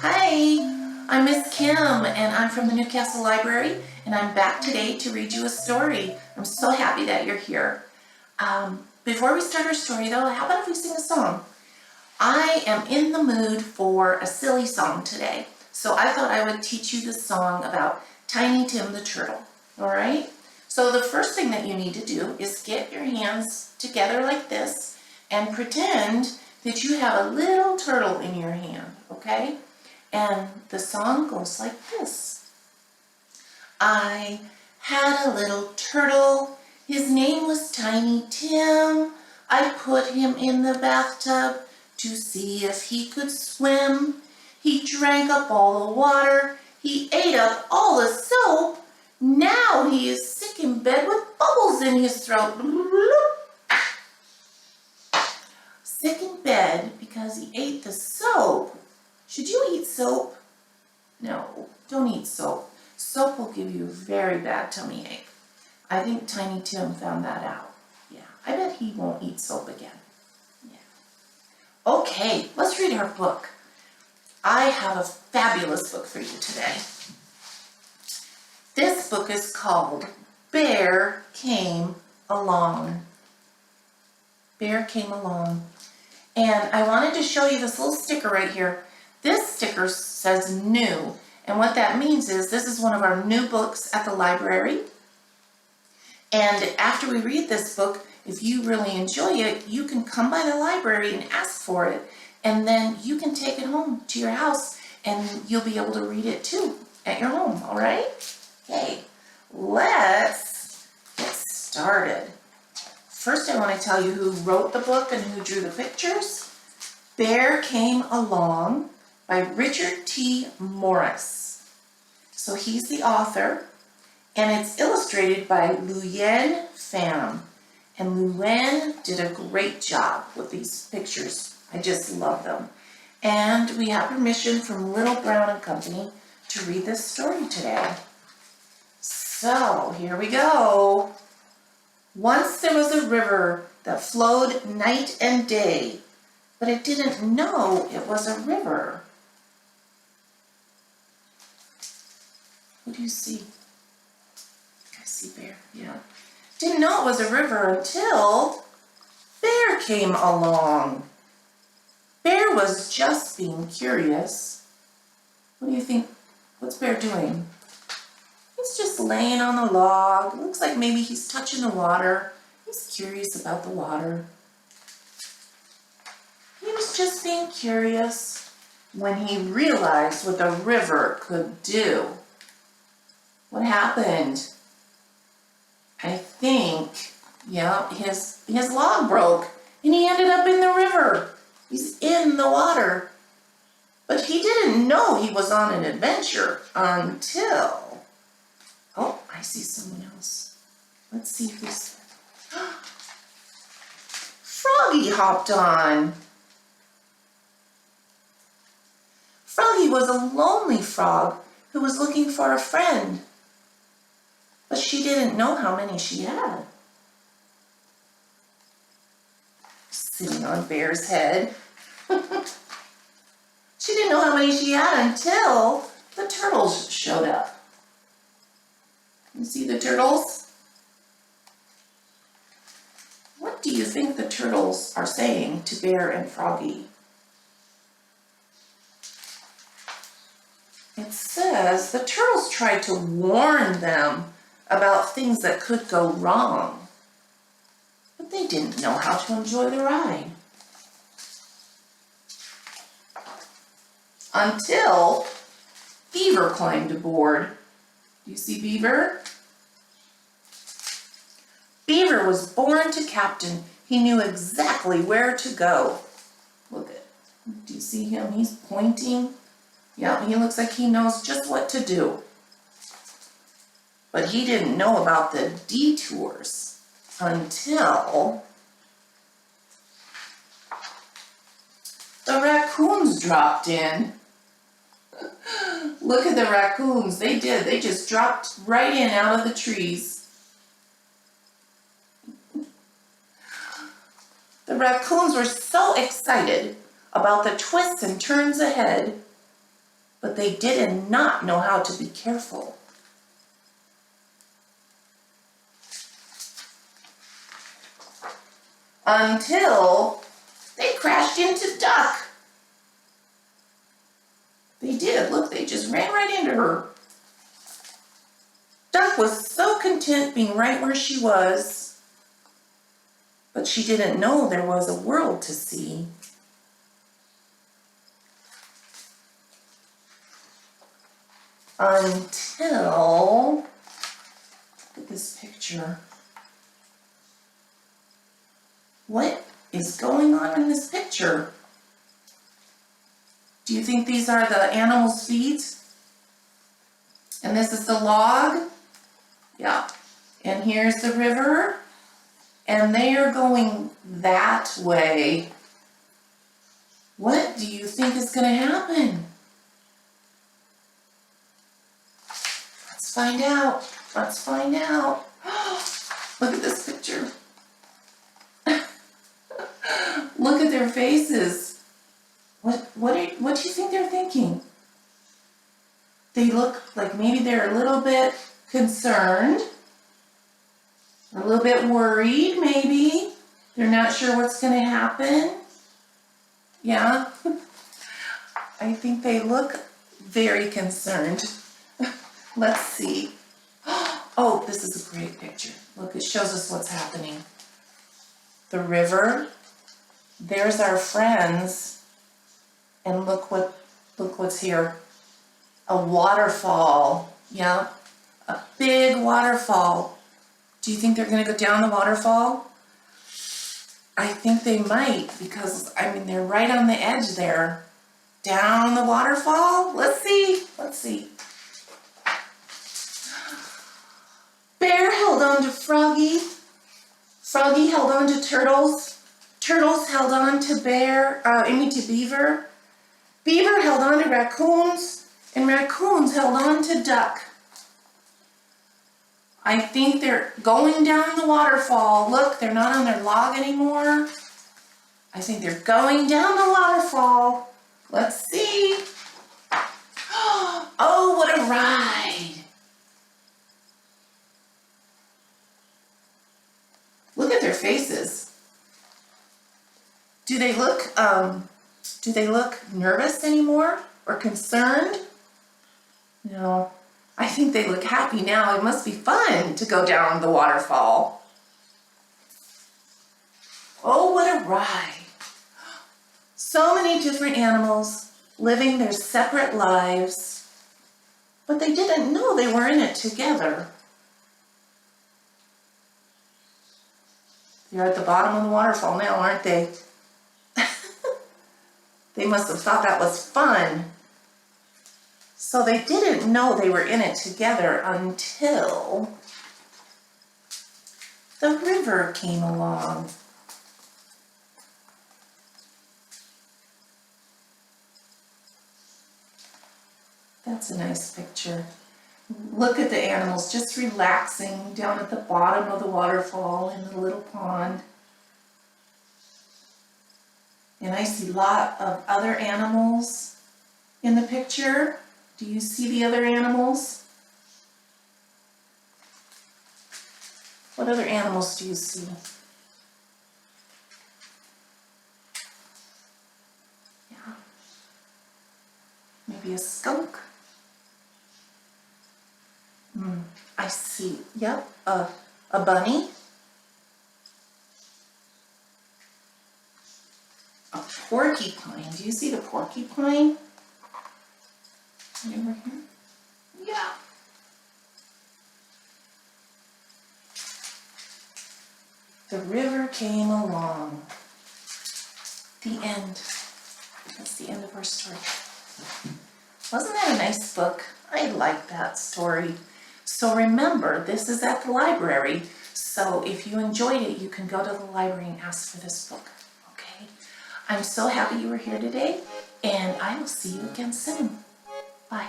Hi, I'm Miss Kim and I'm from the Newcastle Library and I'm back today to read you a story. I'm so happy that you're here. Before we start our story though, how about if we sing a song? I am in the mood for a silly song today, so I thought I would teach you the song about Tiny Tim the Turtle, all right? So the first thing that you need to do is get your hands together like this and pretend that you have a little turtle in your hand, okay? And the song goes like this. I had a little turtle, his name was Tiny Tim. I put him in the bathtub to see if he could swim. He drank up all the water, he ate up all the soap. Now he is sick in bed with bubbles in his throat. Sick in bed because he ate the soap. Should you eat soap? No, don't eat soap. Soap will give you a very bad tummy ache. I think Tiny Tim found that out. Yeah, I bet he won't eat soap again. Yeah. Okay, let's read our book. I have a fabulous book for you today. This book is called Bear Came Along. Bear Came Along. And I wanted to show you this little sticker right here. This sticker says new, and what that means is this is one of our new books at the library. And after we read this book, if you really enjoy it, you can come by the library and ask for it, and then you can take it home to your house and you'll be able to read it too at your home, all right? Okay, let's get started. First, I want to tell you who wrote the book and who drew the pictures. Bear Came Along by Richard T. Morris. So he's the author, and it's illustrated by Luyen Pham. And Luyen did a great job with these pictures. I just love them. And we have permission from Little Brown and Company to read this story today. So here we go. Once there was a river that flowed night and day, but it didn't know it was a river. What do you see? I see Bear, yeah. Didn't know it was a river until Bear came along. Bear was just being curious. What do you think? What's Bear doing? He's just laying on the log. Looks like maybe he's touching the water. He's curious about the water. He was just being curious when he realized what the river could do. What happened? I think, yeah, his log broke and he ended up in the river. He's in the water. But he didn't know he was on an adventure until... Oh, I see someone else. Let's see if this... Froggy hopped on. Froggy was a lonely frog who was looking for a friend. But she didn't know how many she had. Sitting on Bear's head. She didn't know how many she had until the turtles showed up. You see the turtles? What do you think the turtles are saying to Bear and Froggy? It says the turtles tried to warn them about things that could go wrong, but they didn't know how to enjoy the ride. Until Beaver climbed aboard. Do you see Beaver? Beaver was born to captain. He knew exactly where to go. Look at, do you see him? He's pointing. Yeah, he looks like he knows just what to do. But he didn't know about the detours until the raccoons dropped in. Look at the raccoons. They did. They just dropped right in out of the trees. The raccoons were so excited about the twists and turns ahead but they did not know how to be careful. Until they crashed into Duck. They did. Look, they just ran right into her. Duck was so content being right where she was, but she didn't know there was a world to see. Until, look at this picture. What is going on in this picture? Do you think these are the animals' feet? And this is the log? Yeah. And here's the river. And they are going that way. What do you think is going to happen? Let's find out. Let's find out. Look at this picture. Look at their faces. What do you think they're thinking? They look like maybe they're a little bit concerned, a little bit worried maybe. They're not sure what's going to happen. Yeah, I think they look very concerned. Let's see. Oh, this is a great picture. Look, it shows us what's happening. The river. There's our friends. And look what's here. A waterfall. Yeah, a big waterfall. Do you think they're going to go down the waterfall? I think they might, because I mean they're right on the edge there. Down the waterfall? Let's see. Let's see. Bear held on to Froggy. Froggy held on to Turtles. Turtles held on to Beaver. Beaver held on to Raccoons. And Raccoons held on to Duck. I think they're going down the waterfall. Look, they're not on their log anymore. I think they're going down the waterfall. Let's see. Oh, what a ride. Look at their faces. Do they look nervous anymore or concerned? No. I think they look happy now. It must be fun to go down the waterfall. Oh, what a ride. So many different animals living their separate lives, but they didn't know they were in it together. They're at the bottom of the waterfall now, aren't they? They must have thought that was fun. So they didn't know they were in it together until the river came along. That's a nice picture. Look at the animals just relaxing down at the bottom of the waterfall in the little pond. And I see a lot of other animals in the picture. Do you see the other animals? What other animals do you see? Yeah. Maybe a skunk? I see, yep, a bunny. A porcupine. Do you see the porcupine? Over here? Yeah. The river came along. The end. That's the end of our story. Wasn't that a nice book? I like that story. So remember, this is at the library. So if you enjoyed it, you can go to the library and ask for this book. Okay? I'm so happy you were here today, and I will see you again soon. Bye.